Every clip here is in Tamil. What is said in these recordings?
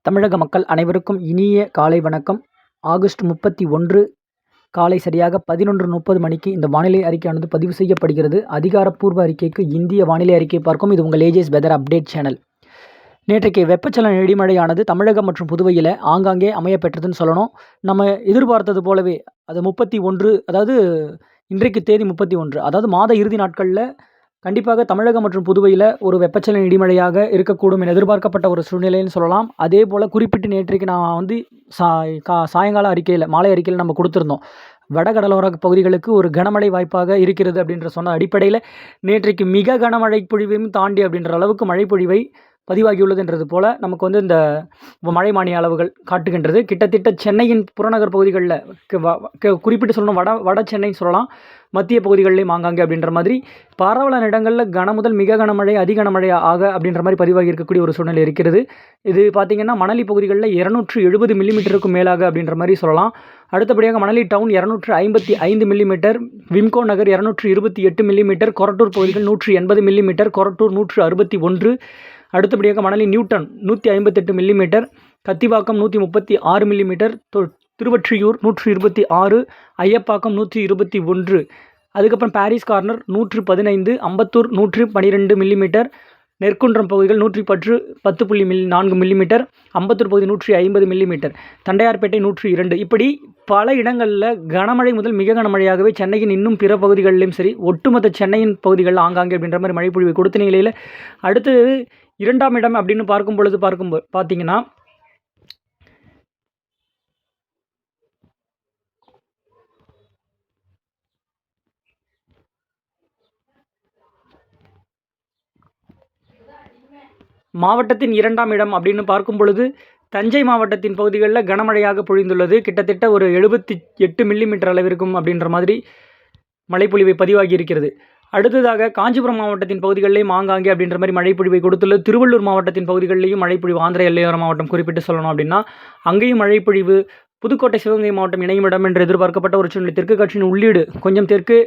தமிழக மக்கள் அனைவருக்கும் இனிய காலை வணக்கம். ஆகஸ்ட் 31 காலை சரியாக 11:30 மணிக்கு இந்த வானிலை அறிக்கையானது பதிவு செய்யப்படுகிறது. அதிகாரப்பூர்வ அறிக்கைக்கு இந்திய வானிலை அறிக்கை பார்க்கும். இது உங்கள் ஏஜேஸ் வெதர் அப்டேட் சேனல். நேற்றைக்கு வெப்பச்சலன இடிமழையானது தமிழகம் மற்றும் புதுவையில் ஆங்காங்கே அமையப்பெற்றதுன்னு சொல்லணும். நம்ம எதிர்பார்த்தது போலவே அது 31, அதாவது இன்றைக்கு தேதி 31, அதாவது மாத இறுதி நாட்களில் கண்டிப்பாக தமிழகம் மற்றும் புதுவையில் ஒரு வெப்பச்சலன இடிமழையாக இருக்கக்கூடும் என எதிர்பார்க்கப்பட்ட ஒரு சூழ்நிலைன்னு சொல்லலாம். அதே போல் குறிப்பிட்டு நேற்றைக்கு நான் வந்து சாயங்கால அறிக்கையில், மாலை அறிக்கையில் நம்ம கொடுத்துருந்தோம். வடகடலோர பகுதிகளுக்கு ஒரு கனமழை வாய்ப்பாக இருக்கிறது அப்படின்ற சொன்ன அடிப்படையில் நேற்றைக்கு மிக கனமழை பொழிவையும் தாண்டி அப்படின்ற அளவுக்கு மழை பொழிவை பதிவாகியுள்ளதுன்றது போல் நமக்கு வந்து இந்த மழை மானிய அளவுகள் காட்டுகின்றது. கிட்டத்தட்ட சென்னையின் புறநகர் பகுதிகளில் குறிப்பிட்டு சொல்லணும், வட சென்னை சொல்லலாம், மத்திய பகுதிகளிலையும் ஆங்காங்கே அப்படின்ற மாதிரி பரவலான இடங்களில் கனமுதல் மிக கனமழை, அதிகனமழை ஆக அப்படின்ற மாதிரி பதிவாகி இருக்கக்கூடிய ஒரு சூழ்நிலை இருக்கிறது. இது பார்த்திங்கன்னா மணலி பகுதிகளில் 270 மில்லிமீட்டருக்கும் மேலாக அப்படின்ற மாதிரி சொல்லலாம். அடுத்தபடியாக மணலி டவுன் 255 மில்லிமீட்டர், விம்கோ நகர் 228 மில்லிமீட்டர், கொரட்டூர் பகுதிகள் 180 மில்லிமீட்டர், கொரட்டூர் 161, அடுத்தபடியாக Manali Newton 158 millimetre, Kathivakkam 136 millimetre, Thiruvottiyur 126, Ayappakkam 121, அதுக்கப்புறம் Paris corner 115, Ambattur 112 millimetre, Nerkundram பகுதிகள் 110.4 மில்லிமீட்டர், அம்பத்தூர் பகுதி 150 மில்லிமீட்டர், தண்டையார்பேட்டை 102. இப்படி பல இடங்களில் கனமழை முதல் மிக கனமழையாகவே சென்னையின் இன்னும் பிற பகுதிகளிலும் சரி, ஒட்டுமொத்த சென்னையின் பகுதிகளில் ஆங்காங்கே அப்படின்ற மாதிரி மழை பொழிவை கொடுத்த நிலையில் அடுத்தது 2ஆம் இடம் அப்படின்னு பார்த்தீங்கன்னா மாவட்டத்தின் 2ஆம் இடம் அப்படின்னு பார்க்கும் பொழுது தஞ்சை மாவட்டத்தின் பகுதிகளில் கனமழையாக பொழிந்துள்ளது. கிட்டத்தட்ட ஒரு 78 மில்லிமீட்டர் அளவிற்கும் அப்படின்ற மாதிரி மழைப்பொழிவை பதிவாகி இருக்கிறது. அடுத்ததாக காஞ்சிபுரம் மாவட்டத்தின் பகுதிகளிலேயும் ஆங்காங்கே அப்படின்ற மாதிரி மழைப்பொழிவை கொடுத்துள்ளது. திருவள்ளூர் மாவட்டத்தின் பகுதிகளிலேயும் மழைப்பொழிவு, ஆந்திர எல்லையோர மாவட்டம் குறிப்பிட்டு சொல்லணும் அப்படின்னா அங்கேயும் மழைப்பொழிவு. புதுக்கோட்டை சிவகங்கை மாவட்டம் இணையும் இடம் என்று எதிர்பார்க்கப்பட்ட ஒரு சூழ்நிலை. தெற்கு காற்றின் உள்ளீடு கொஞ்சம் தெற்கு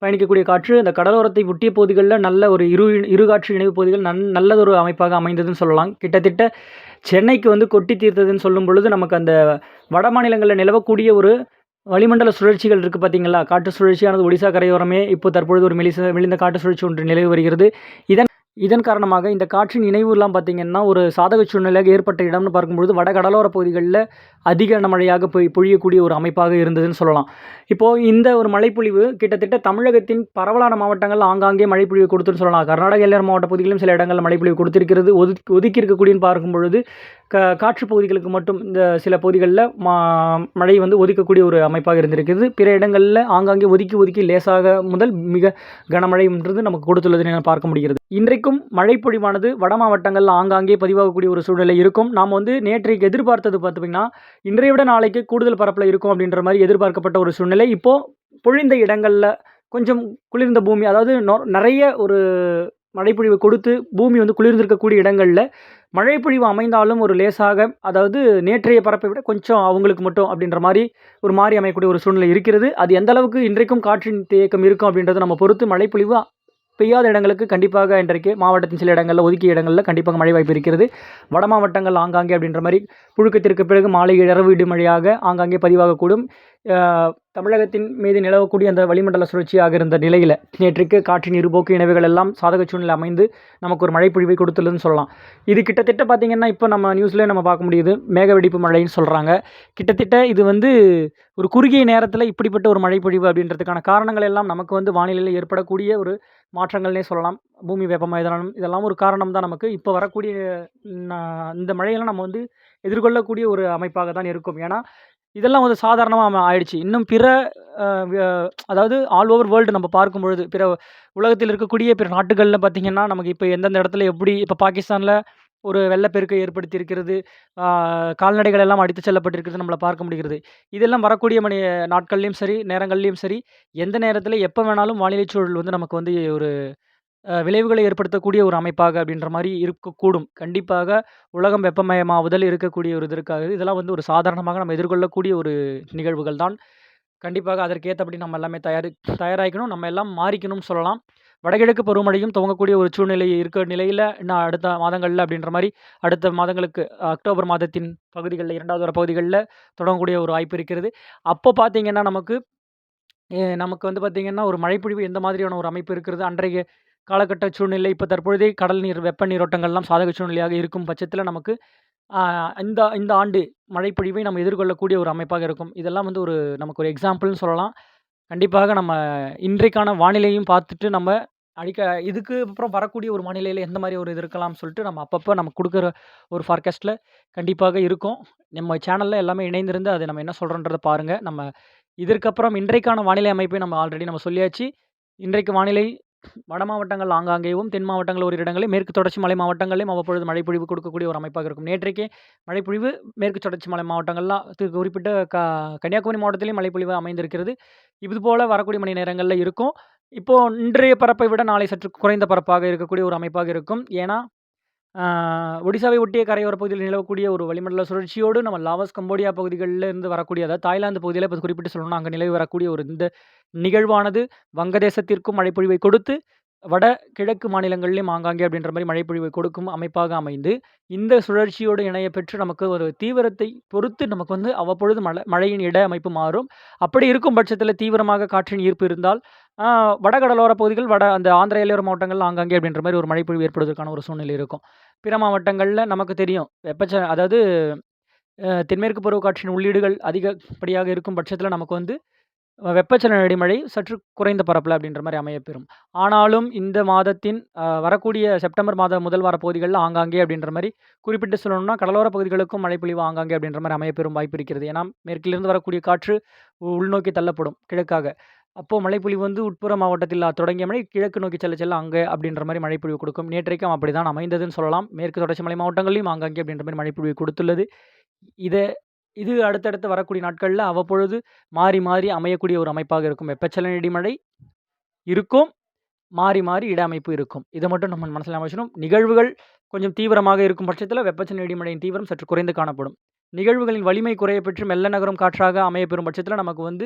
பயணிக்கக்கூடிய காற்று அந்த கடலோரத்தை ஒட்டிய பகுதிகளில் நல்ல ஒரு இரு காற்று இணைவு பகுதிகள் நல்லதொரு அமைப்பாக அமைந்ததுன்னு சொல்லலாம். கிட்டத்தட்ட சென்னைக்கு வந்து கொட்டி தீர்த்ததுன்னு சொல்லும் பொழுது நமக்கு அந்த வட மாநிலங்களில் நிலவக்கூடிய ஒரு வளிமண்டல சுழற்சிகள் இருக்குது பார்த்தீங்களா. காற்று சுழற்சியானது ஒடிசா கரையோரமே இப்போ தற்பொழுது ஒரு மெலிந்த காற்று சுழற்சி ஒன்று நிலவி வருகிறது. இதன் காரணமாக இந்த காற்றின் இணைவுலாம் பார்த்திங்கன்னா ஒரு சாதக சூழ்நிலையாக ஏற்பட்ட இடம்னு பார்க்கும்பொழுது வட கடலோர பகுதிகளில் அதிக கனமழையாக பொழியக்கூடிய ஒரு அமைப்பாக இருந்ததுன்னு சொல்லலாம். இப்போது இந்த ஒரு மழைப்பொழிவு கிட்டத்தட்ட தமிழகத்தின் பரவலான மாவட்டங்கள் ஆங்காங்கே மழைப்பொழிவு கொடுத்துன்னு சொல்லலாம். கர்நாடக எல்லையோர மாவட்ட பகுதிகளிலும் சில இடங்களில் மழைப்பொழிவு கொடுத்திருக்கிறது. ஒதுக்கி இருக்கக்கூடியன்னு பார்க்கும் பொழுது காற்று பகுதிகளுக்கு மட்டும் இந்த சில பகுதிகளில் மழை வந்து ஒதுக்கக்கூடிய ஒரு அமைப்பாக இருந்திருக்கிறது. பிற இடங்களில் ஆங்காங்கே ஒதுக்கி லேசாக முதல் மிக கனமழைன்றது நமக்கு கொடுத்துள்ளதுன்னு பார்க்க முடிகிறது. இன்றைக்கும் மழைப்பொழிவானது வட மாவட்டங்களில் ஆங்காங்கே பதிவாகக்கூடிய ஒரு சூழ்நிலை இருக்கும். நாம் வந்து நேற்றைக்கு எதிர்பார்த்தது பார்த்திங்கன்னா இன்றைய விட நாளைக்கு கூடுதல் பரப்பில் இருக்கும் அப்படின்ற மாதிரி எதிர்பார்க்கப்பட்ட ஒரு சூழ்நிலை. இப்போது பொழிந்த இடங்களில் கொஞ்சம் குளிர்ந்த பூமி, அதாவது நிறைய ஒரு மழைப்பொழிவு கொடுத்து பூமி வந்து குளிர்ந்திருக்கக்கூடிய இடங்களில் மழைப்பொழிவு அமைந்தாலும் ஒரு லேசாக, அதாவது நேற்றைய பரப்பை விட கொஞ்சம் அவங்களுக்கு மட்டும் அப்படின்ற மாதிரி ஒரு மாறி அமையக்கூடிய ஒரு சூழ்நிலை இருக்கிறது. அது எந்த அளவுக்கு இன்றைக்கும் காற்றின் தேக்கம் இருக்கும் அப்படின்றத நம்ம பொறுத்து மழைப்பொழிவு பெய்யாத இடங்களுக்கு கண்டிப்பாக இன்றைக்கு மாவட்டத்தின் சில இடங்களில் ஒதுக்கிய இடங்களில் கண்டிப்பாக மழை வாய்ப்பு இருக்கிறது. வட மாவட்டங்கள் ஆங்காங்கே அப்படின்ற மாதிரி புழுக்கத்திற்கு பிறகு மாலை இரவு இடிமழையாக ஆங்காங்கே பதிவாகக்கூடும். தமிழகத்தின் மீது நிலவக்கூடிய அந்த வளிமண்டல சுழற்சியாக இருந்த நிலையில் நேற்றுக்கு காற்றின் இருபோக்கு இணைவுகள் எல்லாம் சாதக சூழ்நிலை அமைந்து நமக்கு ஒரு மழைப்பொழிவை கொடுத்துள்ளதுன்னு சொல்லலாம். இது கிட்டத்தட்ட பார்த்திங்கன்னா இப்போ நம்ம நியூஸ்லேயே நம்ம பார்க்க முடியுது, மேக வெடிப்பு மழைன்னு சொல்கிறாங்க. கிட்டத்தட்ட இது வந்து ஒரு குறுகிய நேரத்தில் இப்படிப்பட்ட ஒரு மழைப்பொழிவு அப்படின்றதுக்கான காரணங்கள் எல்லாம் நமக்கு வந்து வானிலையில் ஏற்படக்கூடிய ஒரு மாற்றங்கள்னே சொல்லலாம். பூமி வெப்பமயமாதலும் இதெல்லாம் ஒரு காரணம் தான். நமக்கு இப்போ வரக்கூடிய இந்த மழையெல்லாம் நம்ம வந்து எதிர்கொள்ளக்கூடிய ஒரு அமைப்பாக தான் இருக்கும். ஏன்னா இதெல்லாம் வந்து சாதாரணமாக ஆயிடுச்சு. இன்னும் பிற அதாவது ஆல் ஓவர் வேர்ல்டு நம்ம பார்க்கும்பொழுது பிற உலகத்தில் இருக்கக்கூடிய பிற நாட்டுகளில் பார்த்திங்கன்னா நமக்கு இப்போ எந்தெந்த இடத்துல எப்படி இப்போ பாகிஸ்தானில் ஒரு வெள்ளப்பெருக்கை ஏற்படுத்தியிருக்கிறது, கால்நடைகள் எல்லாம் அடித்து செல்லப்பட்டிருக்கிறது நம்மளை பார்க்க முடிகிறது. இதெல்லாம் வரக்கூடிய நாட்கள்லேயும் சரி, நேரங்கள்லேயும் சரி, எந்த நேரத்தில் எப்போ வேணாலும் வானிலை சூழல் வந்து நமக்கு வந்து ஒரு விளைவுகளை ஏற்படுத்தக்கூடிய ஒரு அமைப்பாக அப்படின்ற மாதிரி இருக்கக்கூடும். கண்டிப்பாக உலகம் வெப்பமயமாவுதல் இருக்கக்கூடிய ஒரு இதற்காக இதெல்லாம் வந்து ஒரு சாதாரணமாக நம்ம எதிர்கொள்ளக்கூடிய ஒரு நிகழ்வுகள் தான். கண்டிப்பாக அதற்கேற்றபடி நம்ம எல்லாமே தயாராகிக்கணும், நம்ம எல்லாம் மாறிக்கணும்னு சொல்லலாம். வடகிழக்கு பருவமழையும் துவங்கக்கூடிய ஒரு சூழ்நிலை இருக்க நிலையில, இன்னும் அடுத்த மாதங்கள்ல அப்படின்ற மாரி, அடுத்த மாதங்களுக்கு அக்டோபர் மாதத்தின் பகுதிகள்ல 2வது வார பகுதிகள்ல தொடங்கக்கூடிய ஒரு வாய்ப்பு இருக்கிறது. அப்போ பார்த்தீங்கன்னா, நமக்கு வந்து பார்த்தீங்கன்னா, ஒரு மழைப்பொழிவு எந்த மாதிரியான ஒரு அமைப்பு இருக்கிறது, அன்றைய காலகட்ட சூழ்நிலை, இப்ப தற்பொழுதே கடல் நீர் வெப்ப நீரோட்டங்கள்லாம் சாதக சூழ்நிலையாக இருக்கும் பட்சத்தில நமக்கு ஆ இந்த இந்த ஆண்டு மழைப்பொழிவை நம்ம எதிர்கொள்ளக்கூடிய ஒரு அமைப்பாக இருக்கும். இதெல்லாம் வந்து நமக்கு ஒரு எக்ஸாம்பிள்ன்னு சொல்லலாம். கண்டிப்பாக நம்ம இன்றைக்கான வானிலையும் பார்த்துட்டு நம்ம இதுக்கு அப்புறம் வரக்கூடிய ஒரு வானிலையில எந்த மாரி ஒரு இது இருக்கலாம்னு சொல்லிட்டு நம்ம அப்பப்ப நம்ம குடுக்குற ஒரு ஃபார்காஸ்ட்ல கண்டிப்பாக இருக்கும். நம்ம சேனல்ல எல்லாமே இணைந்திருந்து அத நம்ம என்ன சொல்றோன்றத பாருங்க. நம்ம இதற்கப்புறம் இன்றைக்கான வானிலை அமைப்பை நம்ம ஆல்ரெடி நம்ம சொல்லியாச்சு. இன்றைக்கு வானிலை வட மாவட்டங்கள் ஆங்காங்கேயும், தென் மாவட்டங்கள் ஓரிரு இடங்களில், மேற்கு தொடர்ச்சி மலை மாவட்டங்களிலும் அவ்வப்பொழுது மழைப்பொழிவு கொடுக்கக்கூடிய ஒரு அமைப்பாக இருக்கும். நேற்றைக்கே மழைப்பொழிவு மேற்கு தொடர்ச்சி மலை மாவட்டங்கள்லாம் குறிப்பிட்ட கன்னியாகுமரி மாவட்டத்திலேயும் மழைப்பொழிவு அமைந்திருக்கிறது. இதுபோல வரக்கூடிய மணி நேரங்கள்ல இருக்கும். இப்போ இன்றைய பரப்பை விட நாளை சற்று குறைந்த பரப்பாக இருக்கக்கூடிய ஒரு அமைப்பாக இருக்கும். ஏன்னா, ஆ ஒடிசாவை ஒட்டிய கரையோர பகுதியில் நிலவக்கூடிய ஒரு வளிமண்டல சுழற்சியோடு நம்ம லாவோஸ், கம்போடியா பகுதிகள்ல இருந்து வரக்கூடிய, அதாவது தாய்லாந்து பகுதியில இப்ப குறிப்பிட்டு சொல்லணும்னா, அங்க நிலவி வரக்கூடிய இந்த நிகழ்வானது வங்கதேசத்திற்கும் மழைப்பொழிவை கொடுத்து, வட கிழக்கு மாநிலங்களிலும் ஆங்காங்கே அப்படின்ற மாரி மழைப்பொழிவை கொடுக்கும் அமைப்பாக அமைந்து, இந்த சுழற்சியோடு இணைய பெற்று நமக்கு ஒரு தீவிரத்தை பொறுத்து நமக்கு வந்து அவ்வப்பொழுது மழையின் இட அமைப்பு மாறும். அப்படி இருக்கும் பட்சத்தில தீவிரமாக காற்றின் ஈர்ப்பு இருந்தால், ஆ வடகடலோர பகுதிகள், அந்த ஆந்திர எல்லையோர மாவட்டங்கள் ஆங்காங்கே அப்படின்ற மாரி ஒரு மழைப்பொழிவு ஏற்படுவதற்கான ஒரு சூழ்நிலை இருக்கும். பிற மாவட்டங்கள்ல நமக்கு தெரியும். அதாவது தென்மேற்கு பருவக்காற்றின் உள்ளீடுகள் அதிகப்படியாக இருக்கும் பட்சத்தில நமக்கு வந்து வெப்பச்சலன இடிமழை சற்று குறைந்த பரப்புல அப்படின்ற மாரி அமையப்பெறும். ஆனாலும் இந்த மாதத்தின் வரக்கூடிய செப்டம்பர் மாத முதல் வார பகுதிகள்ல ஆங்காங்கே அப்படின்ற மாரி குறிப்பிட்டு சொல்லணும்னா, கடலோர பகுதிகளுக்கும் மழைப்பொழிவு ஆங்காங்கே அப்படின்ற மாரி அமையப்பெறும் வாய்ப்பு இருக்கிறது. ஏன்னா, மேற்கிலிருந்து வரக்கூடிய காற்று உள்நோக்கி தள்ளப்படும் கிழக்காக. அப்போ மழைப்பொழிவு வந்து உட்புற மாவட்டத்தில் தொடங்கிய மழை கிழக்கு நோக்கி செல்ல செல்ல அங்க அப்படின்ற மாரி மழைப்பொழிவு கொடுக்கும். நேற்றைக்கும் அப்படிதான் அமைந்ததுன்னு சொல்லலாம். மேற்கு தொடர்ச்சி மலை மாவட்டங்கள்லயும் ஆங்காங்கே அப்படின்ற மாரி மழைப்பொழிவு கொடுத்துள்ளது. இத இது அடுத்தடுத்து வரக்கூடிய நாட்கள்ல அவ்வப்பொழுது மாறி, மாறி அமையக்கூடிய ஒரு அமைப்பாக இருக்கும். வெப்பச்சலன இடிமழை இருக்கும். மாறி, மாறி இட அமைப்பு இருக்கும். இத மட்டும் நம்ம மனசுல ஞாபகம் வச்சுக்கணும். நிகழ்வுகள் கொஞ்சம் தீவிரமாக இருக்கும் பட்சத்தில வெப்பச்சலன இடிமழையின் தீவிரம் சற்று குறைந்து காணப்படும். நிகழ்வுகளின் வலிமை குறையப் பெற்று மெல்ல நகரும் காற்றாக அமையப்பெறும் பட்சத்தில நமக்கு வந்து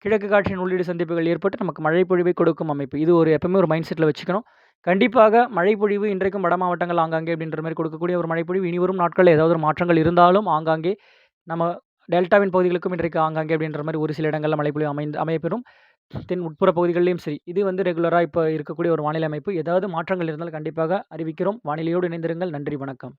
கிழக்கு காற்றின் உள்ளீடு சந்திப்புகள் ஏற்பட்டு நமக்கு மழை பொழிவை கொடுக்கும் அமைப்பு. இது எப்பவுமே ஒரு மைண்ட் செட்ல வச்சுக்கணும். கண்டிப்பாக மழை பொழிவு இன்றைக்கும் வட மாவட்டங்கள் ஆங்காங்கே அப்படின்ற மாரி கொடுக்கக்கூடிய ஒரு மழை பொழிவு இனிவரும் நாட்கள்ல ஏதாவது ஒரு மாற்றங்கள் இருந்தாலும் ஆங்காங்கே நம்ம டெல்டாவின் பகுதிகளுக்கும் இன்றைக்கு ஆங்காங்கே அப்படின்ற மாரி ஒரு சில இடங்கள்ல மழைப்பொழிவு அமையப்பெறும். தென் உட்புற பகுதிகள்லயும் சரி. இது வந்து ரெகுலரா இப்ப இருக்கக்கூடிய ஒரு வானிலை அமைப்பு. ஏதாவது மாற்றங்கள் இருந்தால் கண்டிப்பாக அறிவிக்கிறோம். வானிலையோடு இணைந்திருங்கள். நன்றி, வணக்கம்.